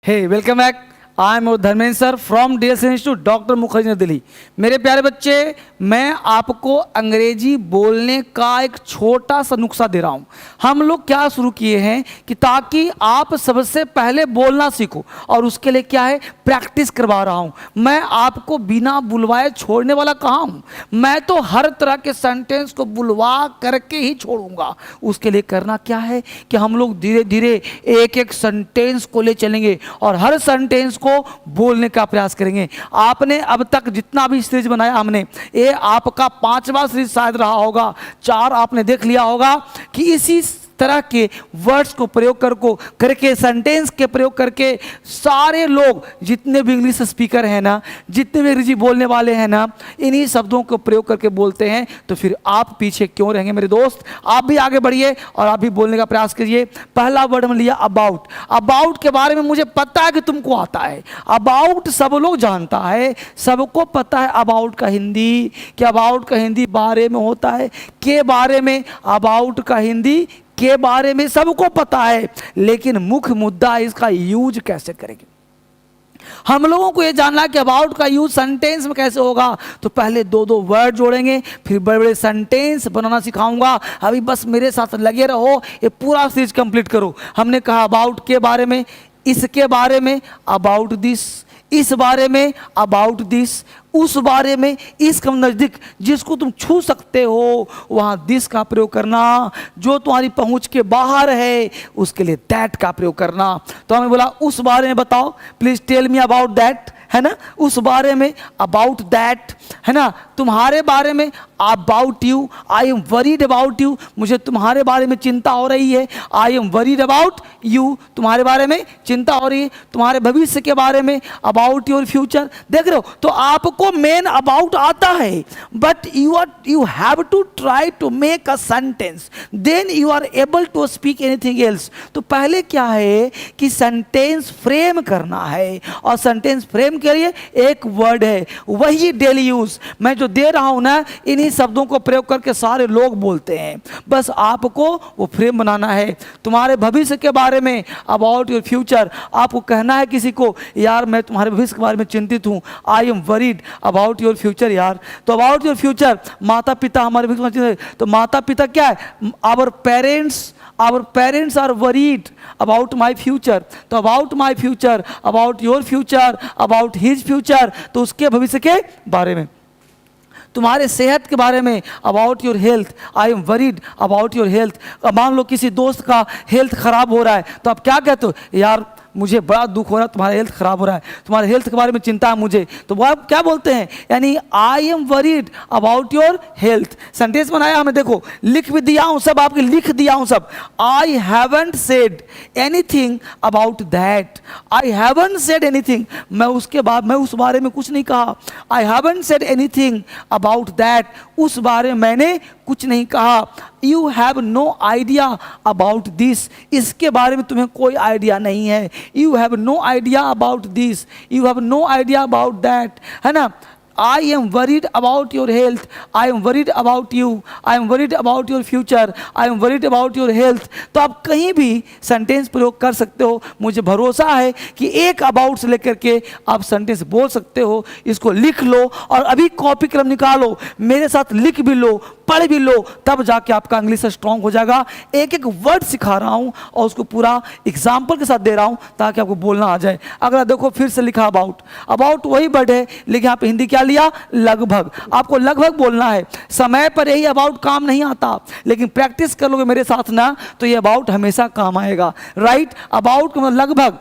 Hey welcome back. I am Dharmendra sir from DS institute doctor Mukherjee Delhi. मेरे प्यारे बच्चे, मैं आपको अंग्रेजी बोलने का एक छोटा सा नुस्खा दे रहा हूँ। हम लोग क्या शुरू किए हैं कि ताकि आप सबसे पहले बोलना सीखो, और उसके लिए क्या है, प्रैक्टिस करवा रहा हूँ। मैं आपको बिना बुलवाए छोड़ने वाला कहाँ हूँ। मैं तो हर तरह के सेंटेंस को बुलवा करके ही छोड़ूंगा। उसके लिए करना क्या है कि हम लोग धीरे धीरे एक एक सेंटेंस को ले चलेंगे और हर सेंटेंस को बोलने का प्रयास करेंगे। आपने अब तक जितना भी सीरीज बनाया, हमने ये आपका 5वां सीरीज शायद रहा होगा, 4 आपने देख लिया होगा कि इसी तरह के वर्ड्स को प्रयोग करके सेंटेंस के प्रयोग करके सारे लोग जितने भी इंग्लिश स्पीकर हैं ना, जितने भी अंग्रेजी बोलने वाले हैं ना, इन्हीं शब्दों को प्रयोग करके बोलते हैं। तो फिर आप पीछे क्यों रहेंगे मेरे दोस्त, आप भी आगे बढ़िए और आप भी बोलने का प्रयास करिए। पहला वर्ड हम लिया अबाउट। अबाउट के बारे में मुझे पता है कि तुमको आता है। अबाउट सब लोग जानता है, सबको पता है अबाउट का हिंदी, कि अबाउट का हिंदी बारे में होता है, के बारे में, अबाउट का हिंदी के बारे में सबको पता है। लेकिन मुख्य मुद्दा इसका यूज कैसे करेंगे। हम लोगों को यह जानना है कि अबाउट का यूज सेंटेंस में कैसे होगा। तो पहले 2-2 वर्ड जोड़ेंगे, फिर बड़े बड़े सेंटेंस बनाना सिखाऊंगा। अभी बस मेरे साथ लगे रहो, ये पूरा सीरीज कंप्लीट करो। हमने कहा अबाउट के बारे में, इसके बारे में, अबाउट दिस, इस बारे में, अबाउट दिस, उस बारे में, इसके नज़दीक जिसको तुम छू सकते हो वहाँ दिस का प्रयोग करना, जो तुम्हारी पहुँच के बाहर है उसके लिए दैट का प्रयोग करना। तो हमें बोला उस बारे में बताओ, please tell me about that, है ना, उस बारे में, अबाउट दैट, है ना, तुम्हारे बारे में, about you, I am worried about you, मुझे तुम्हारे बारे में चिंता हो रही है। I am worried about you, तुम्हारे बारे में चिंता हो रही है। तुम्हारे भविष्य के बारे में, अबाउट योर फ्यूचर। देख रहे हो, तो आपको मेन अबाउट आता है, but you have to try to make a sentence, then you are able to speak anything else. तो पहले क्या है कि सेंटेंस फ्रेम करना है, और सेंटेंस फ्रेम के लिए एक वर्ड है, वही डेली यूज। मैं जो दे रहा हूं ना, इन्हीं शब्दों को प्रयोग करके सारे लोग बोलते हैं। बस आपको वो फ्रेम बनाना है। तुम्हारे भविष्य के बारे में, अबाउट योर फ्यूचर, आपको कहना है किसी को, यार मैं तुम्हारे भविष्य के बारे में चिंतित हूं, I am worried about your future. यार तो अबाउट योर फ्यूचर, माता पिता हमारे भविष्य में चिंतित है, तो माता पिता क्या है, our parents are worried about my future. तो about my future, about your future, about his future, तो उसके भविष्य के बारे में। तुम्हारे सेहत के बारे में, about your health, I am worried about your health. मान लो किसी दोस्त का हेल्थ खराब हो रहा है, तो आप क्या कहते हो, यार मुझे बड़ा दुख हो रहा है, तुम्हारा हेल्थ खराब हो रहा है, तुम्हारे हेल्थ के बारे में चिंता है मुझे। तो वो आप क्या बोलते हैं, यानी I am worried about your health. Sentence बनाया हमें, देखो लिख भी दिया हूं, सब आपके लिख दिया हूं सब। आई haven't said anything about that, I haven't said anything, मैं उसके बाद मैं उस बारे में कुछ नहीं कहा। I haven't said anything about that, उस बारे में मैंने कुछ नहीं कहा। You have no idea about this, इसके बारे में तुम्हें कोई आइडिया नहीं है। You have no idea about this, you have no idea about that, है ना। I am worried about your health, I am worried about you, I am worried about your future, I am worried about your health। तो आप कहीं भी sentence प्रयोग कर सकते हो। मुझे भरोसा है कि एक अबाउट से लेकर के आप सेंटेंस बोल सकते हो। इसको लिख लो और अभी कॉपी कलम निकालो, मेरे साथ लिख भी लो, पढ़ भी लो, तब जाके आपका इंग्लिश स्ट्रांग हो जाएगा। एक एक वर्ड सिखा रहा हूँ और उसको पूरा एग्जाम्पल के साथ दे रहा हूँ ताकि आपको बोलना आ जाए। अगर देखो फिर से लिखा अबाउट, अबाउट वही वर्ड है, लेकिन यहाँ पे हिंदी क्या लिया, लगभग। आपको लगभग बोलना है। समय पर यही अबाउट काम नहीं आता, लेकिन प्रैक्टिस कर लोगे मेरे साथ ना, तो ये अबाउट हमेशा काम आएगा। राइट, अबाउट का मतलब लगभग।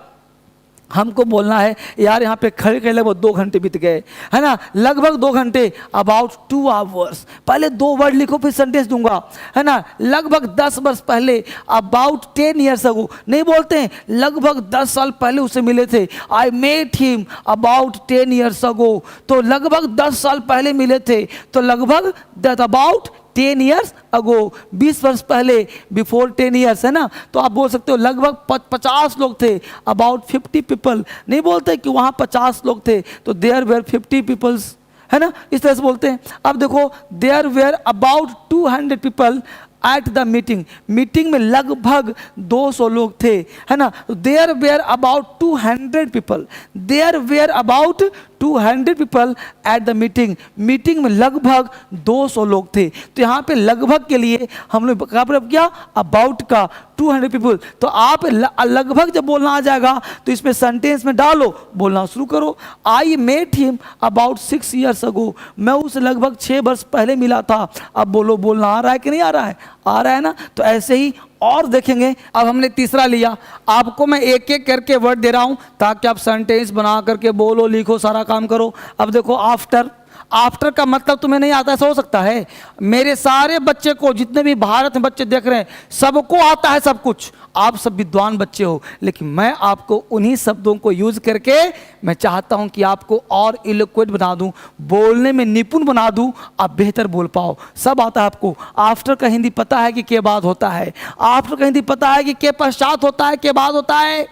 हमको बोलना है यार यहाँ पे खड़े खड़े लगभग 2 घंटे बीत गए, है ना, लगभग 2 घंटे, अबाउट 2 आवर्स। पहले 2 वर्ड लिखो फिर सेंटेंस दूंगा, है ना। लगभग 10 वर्ष पहले, अबाउट 10 ईयर्स अगो नहीं बोलते हैं, लगभग 10 साल पहले उसे मिले थे। I met him about 10 years ago, तो लगभग 10 साल पहले मिले थे, तो लगभग दैट अबाउट 10 ईयर्स अगो, 20 वर्ष पहले, बिफोर 10 ईयर्स, है ना। तो आप बोल सकते हो लगभग 50 लोग थे, अबाउट 50 पीपल। नहीं बोलते कि वहाँ 50 लोग थे, तो देयर वेयर 50 पीपल्स, है ना, इस तरह से बोलते हैं। अब देखो there were about 200 people at the meeting, meeting में लगभग 200 लोग थे, है ना। There were about 200 people, there were about 200 people at the meeting, meeting में लगभग 200 लोग थे। तो यहाँ पे लगभग के लिए हम लोग कहाँ पर किया, अबाउट का 200 पीपल। तो आप लगभग जब बोलना आ जाएगा तो इसमें सेंटेंस में डालो, बोलना शुरू करो। I met him about 6 years ago, मैं उसे लगभग 6 वर्ष पहले मिला था। अब बोलो, बोलना आ रहा है कि नहीं आ रहा है, आ रहा है ना। तो ऐसे ही और देखेंगे। अब हमने तीसरा लिया, आपको मैं एक एक करके वर्ड दे रहा हूं ताकि आप सेंटेंस बना करके बोलो, लिखो, सारा काम करो। अब देखो, आफ्टर, आफ्टर का मतलब तुम्हें नहीं आता, ऐसा हो सकता है। मेरे सारे बच्चे को, जितने भी भारत में बच्चे देख रहे हैं, सबको आता है सब कुछ। आप सब विद्वान बच्चे हो, लेकिन मैं आपको उन्हीं शब्दों को यूज करके मैं चाहता हूं कि आपको और इलोक्वेंट बना दूं, बोलने में निपुण बना दूं, आप बेहतर बोल पाओ। सब आता है आपको। आफ्टर का हिंदी पता है कि के बाद होता है, आफ्टर का हिंदी पता है कि के पश्चात होता है, के बाद होता है,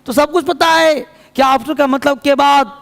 तो सब कुछ पता है कि आफ्टर का मतलब के बाद,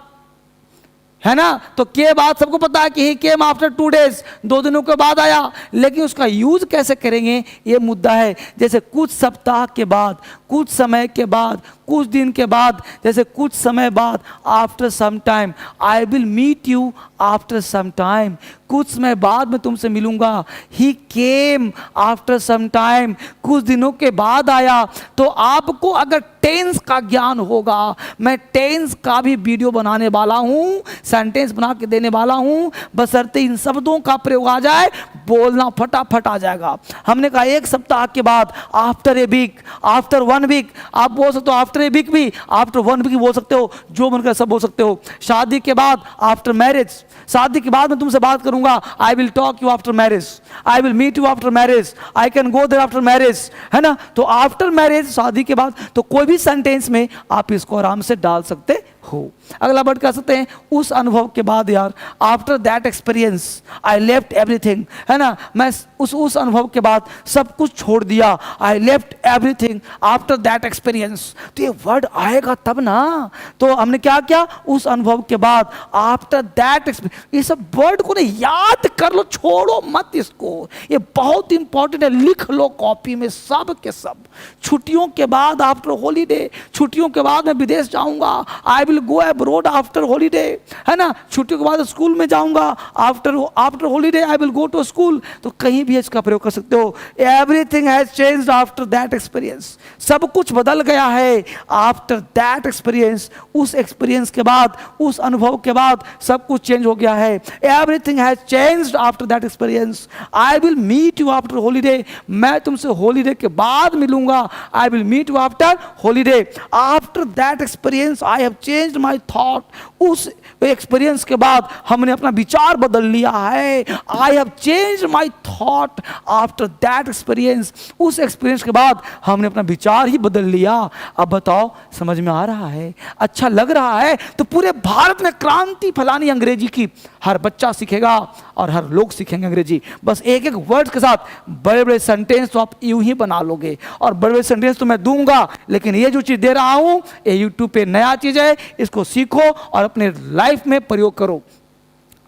है ना। तो के बाद सबको पता है कि ही केम आफ्टर 2 days, 2 दिनों के बाद आया, लेकिन उसका यूज कैसे करेंगे ये मुद्दा है। जैसे कुछ सप्ताह के बाद, कुछ समय के बाद, कुछ दिन के बाद, जैसे कुछ समय बाद, after some time, I will meet you after some time, कुछ समय बाद मैं तुमसे मिलूंगा। ही केम आफ्टर सम टाइम, कुछ दिनों के बाद आया। तो आपको अगर टेंस का ज्ञान होगा, मैं टेंस का भी वीडियो बनाने वाला हूं, सेंटेंस बना के देने वाला हूं, बशर्ते इन शब्दों का प्रयोग आ जाए, बोलना फटाफट आ जाएगा। हमने कहा 1 सप्ताह के बाद, after a week, after 1 week, आप बोल सकते हो आफ्टर ए वीक भी, आफ्टर 1 वीक बोल सकते हो, जो मन कर सब बोल सकते हो। शादी के बाद, आफ्टर मैरिज, शादी के बाद मैं तुमसे बात करूंगा, I will talk you after marriage, I will meet you after marriage, I can go there after marriage, है ना। तो आफ्टर मैरिज, शादी के बाद, तो कोई भी सेंटेंस में आप इसको आराम से डाल सकते हो। अगला वर्ड कह सकते हैं उस अनुभव के बाद यार, after that experience I left everything, है ना। मैं उस अनुभव के बाद सब कुछ छोड़ दिया, I left everything after that experience. तो ये वर्ड आएगा तब ना। तो हमने क्या किया, उस अनुभव के बाद, आफ्टर दैट एक्सपीरियंस। ये सब वर्ड को ना याद कर लो, छोड़ो मत इसको, ये बहुत इंपॉर्टेंट है। लिख लो कॉपी में सब के सब। छुट्टियों के बाद, आफ्टर हॉलीडे, छुट्टियों के बाद मैं विदेश जाऊंगा, I will go abroad after holiday, है ना। छुट्टियों के बाद स्कूल में जाऊंगा, after holiday I will go to school. तो कहीं भी इसका प्रयोग कर सकते हो। Everything has changed after that experience, सब कुछ बदल गया है आफ्टर दैट एक्सपीरियंस, उस एक्सपीरियंस के बाद, उस अनुभव के बाद सब कुछ चेंज हो गया है। Everything has changed after that experience, I will meet you after holiday, मैं तुमसे हॉलीडे के बाद मिलूंगा, I will meet you after holiday. After that experience I have changed my thought, उस एक्सपीरियंस के बाद हमने अपना विचार बदल लिया है। I have changed my thought after that experience, उस एक्सपीरियंस के बाद हमने अपना विचार ही बदल लिया। अब बताओ, समझ में आ रहा है, अच्छा लग रहा है। तो पूरे भारत में क्रांति फैलानी अंग्रेजी की, हर बच्चा सीखेगा और हर लोग सीखेंगे अंग्रेजी। बस एक एक वर्ड के साथ बड़े बड़े सेंटेंस तो आप यूं ही बना लोगे, और बड़े बड़े सेंटेंस तो मैं दूंगा, लेकिन ये जो चीज़ दे रहा हूं ये यूट्यूब पे नया चीज़ है, इसको सीखो और अपने लाइफ में प्रयोग करो।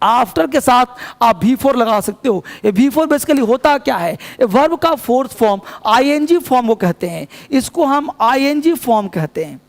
आफ्टर के साथ आप V4 लगा सकते हो। ये V4 बेसिकली होता क्या है, ये वर्ब का फोर्थ फॉर्म, ING फॉर्म वो कहते हैं, इसको हम ING फॉर्म कहते हैं।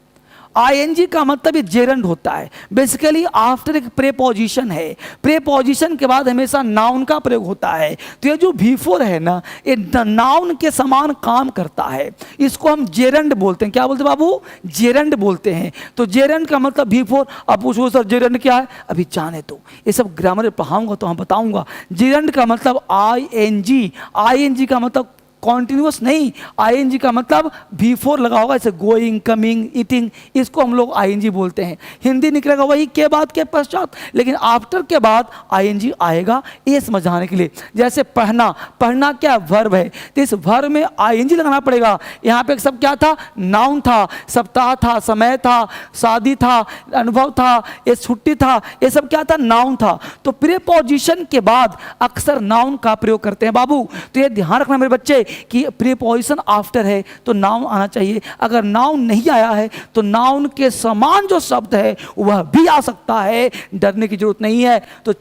ING का मतलब ये जेरंड होता है। बेसिकली आफ्टर एक प्रेपोजिशन है, प्रेपोजिशन के बाद हमेशा नाउन का प्रयोग होता है। तो ये जो V4 है ना, ये नाउन के समान काम करता है, इसको हम जेरंड बोलते हैं। क्या बोलते हैं बाबू, जेरंड बोलते हैं। तो जेरंड का मतलब V4। अब पूछो सर जेरंड क्या है, अभी जाने दो, ये सब ग्रामर पढ़ाऊंगा तो हम बताऊंगा। जेरंड का मतलब ING, ING का मतलब कॉन्टिन्यूस नहीं, ING का मतलब V4 लगा होगा, जैसे गोइंग, कमिंग, ईटिंग, इसको हम लोग ING बोलते हैं। हिंदी निकलेगा वही के बाद, के पश्चात, लेकिन आफ्टर के बाद ING आएगा, ये समझाने के लिए। जैसे पढ़ना, पढ़ना क्या वर्ब है, तो इस वर्ब में ING लगाना पड़ेगा। यहाँ पे सब क्या था, नाउन था, सप्ताह था, समय था, शादी था, अनुभव था, ये छुट्टी था, ये सब क्या था, नाउन था। तो प्रीपोजिशन के बाद अक्सर नाउन का प्रयोग करते हैं बाबू। तो ये ध्यान रखना मेरे बच्चे कि प्रीपोजिशन आफ्टर है तो नाउन आना चाहिए। अगर नाउन नहीं आया है तो नाउन के समान जो शब्द है वह भी आ सकता है, डरने की जरूरत नहीं है। तो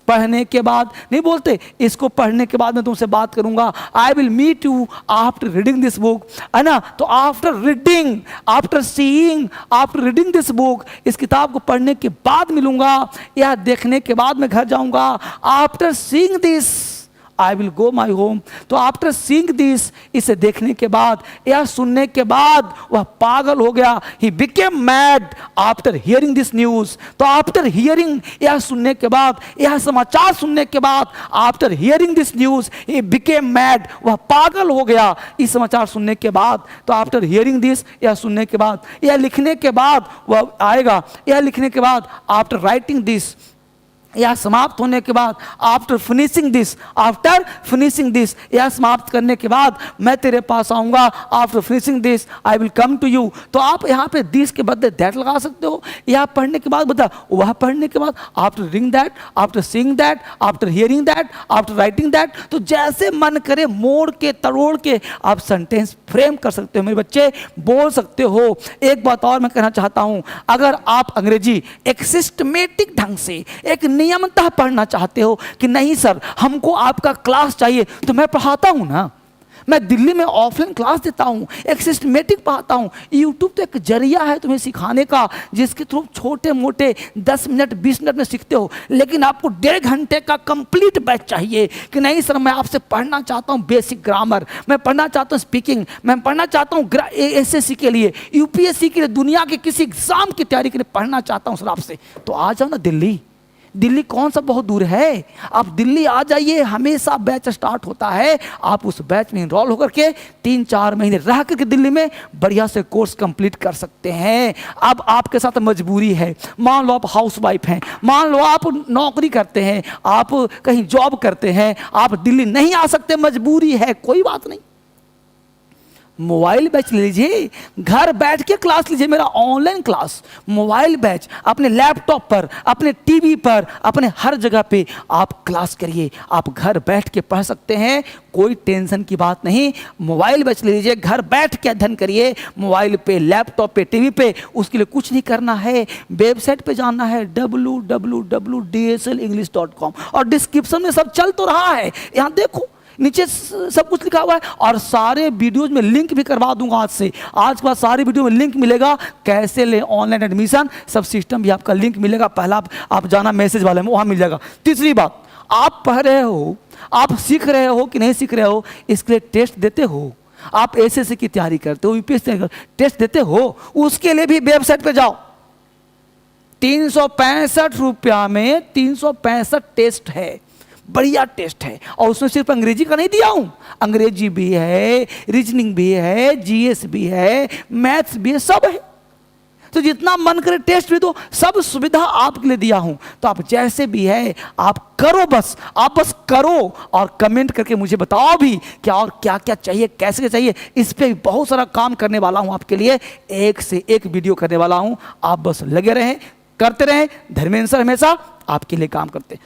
पढ़ने के बाद नहीं बोलते, इसको पढ़ने के बाद मैं तुमसे बात करूंगा, I will meet you after reading this book, है ना। तो after reading, after seeing, after reading this book, इस किताब को पढ़ने के बाद मिलूंगा या देखने के बाद मैं घर जाऊंगा। After seeing this I will go my home. तो आफ्टर सीइंग दिस, इसे देखने के बाद या सुनने के बाद वह पागल हो गया। He became mad after hearing this news. तो आफ्टर हियरिंग, या सुनने के बाद, यह समाचार सुनने के बाद, after hearing this news he became mad, वह पागल हो गया इस समाचार सुनने के बाद। तो आफ्टर हियरिंग दिस, या सुनने के बाद, या लिखने के बाद वह आएगा, या लिखने के बाद आफ्टर राइटिंग दिस, या समाप्त होने के बाद, after finishing this, after finishing this, या समाप्त करने के बाद मैं तेरे पास आऊंगा, after finishing this I will come to you. तो आप यहाँ पे दिस के बदले दैट लगा सकते हो, या पढ़ने के बाद बता, वह पढ़ने के बाद, after reading that, after seeing that, after hearing that, after writing that. तो जैसे मन करे मोड़ के तरोड़ के आप सेंटेंस फ्रेम कर सकते हो मेरे बच्चे, बोल सकते हो। एक बात और मैं कहना चाहता हूं, अगर आप अंग्रेजी एक सिस्टमेटिक ढंग से, एक नियमतः पढ़ना चाहते हो कि नहीं सर हमको आपका क्लास चाहिए, तो मैं पढ़ाता हूं ना, मैं दिल्ली में ऑफलाइन क्लास देता हूं, एक सिस्टमेटिक पढ़ाता हूं। यूट्यूब तो एक जरिया है तुम्हें सिखाने का, जिसके थ्रू छोटे मोटे 10 मिनट 20 मिनट में सीखते हो। लेकिन आपको 1.5 घंटे का कंप्लीट बैच चाहिए कि नहीं सर मैं आपसे पढ़ना चाहता हूं बेसिक ग्रामर, मैं पढ़ना चाहता हूं स्पीकिंग, मैं पढ़ना चाहता हूं एसएससी के लिए, यूपीएससी के लिए, दुनिया के किसी एग्जाम की तैयारी के लिए पढ़ना चाहता हूं सर आपसे, तो आ जाओ ना दिल्ली। दिल्ली कौन सा बहुत दूर है, आप दिल्ली आ जाइए, हमेशा बैच स्टार्ट होता है। आप उस बैच में इनरोल होकर के 3-4 महीने रह करके दिल्ली में बढ़िया से कोर्स कंप्लीट कर सकते हैं। अब आपके साथ मजबूरी है, मान लो आप हाउस वाइफ हैं, मान लो आप नौकरी करते हैं, आप कहीं जॉब करते हैं, आप दिल्ली नहीं आ सकते, मजबूरी है, कोई बात नहीं, मोबाइल बैच ले लीजिए, घर बैठ के क्लास लीजिए, मेरा ऑनलाइन क्लास मोबाइल बैच, अपने लैपटॉप पर, अपने टीवी पर, अपने हर जगह पे आप क्लास करिए, आप घर बैठ के पढ़ सकते हैं, कोई टेंशन की बात नहीं। मोबाइल बैच ले लीजिए, घर बैठ के अध्ययन करिए, मोबाइल पे, लैपटॉप पे, टीवी पे, उसके लिए कुछ नहीं करना है, वेबसाइट पे जाना है www.dselenglish.com, और डिस्क्रिप्शन में सब चल तो रहा है, यहाँ देखो नीचे सब कुछ लिखा हुआ है, और सारे वीडियोज में लिंक भी करवा दूंगा आज से, आज के बाद सारे वीडियो में लिंक मिलेगा, कैसे ले ऑनलाइन एडमिशन, सब सिस्टम भी आपका लिंक मिलेगा। पहला आप जाना मैसेज वाले में, वहाँ मिल जाएगा। तीसरी बात, आप पढ़ रहे हो, आप सीख रहे हो कि नहीं सीख रहे हो, इसके लिए टेस्ट देते हो, आप एसएससी की तैयारी करते हो, यूपीएससी टेस्ट देते हो, उसके लिए भी वेबसाइट पे जाओ। 365 रुपया में 365 टेस्ट है, बढ़िया टेस्ट है, और उसमें सिर्फ अंग्रेजी का नहीं दिया हूं, अंग्रेजी भी है, रीजनिंग भी है, जीएस भी है, मैथ्स भी है, सब है। तो जितना मन करे टेस्ट भी दो, सब सुविधा आपके लिए दिया हूं। तो आप जैसे भी है आप करो, बस आप बस करो, और कमेंट करके मुझे बताओ भी क्या और क्या क्या चाहिए, कैसे चाहिए। इस पे बहुत सारा काम करने वाला हूं आपके लिए, एक से एक वीडियो करने वाला हूं, आप बस लगे रहें, करते रहें। धर्मेंद्र सर हमेशा आपके लिए काम करते हैं।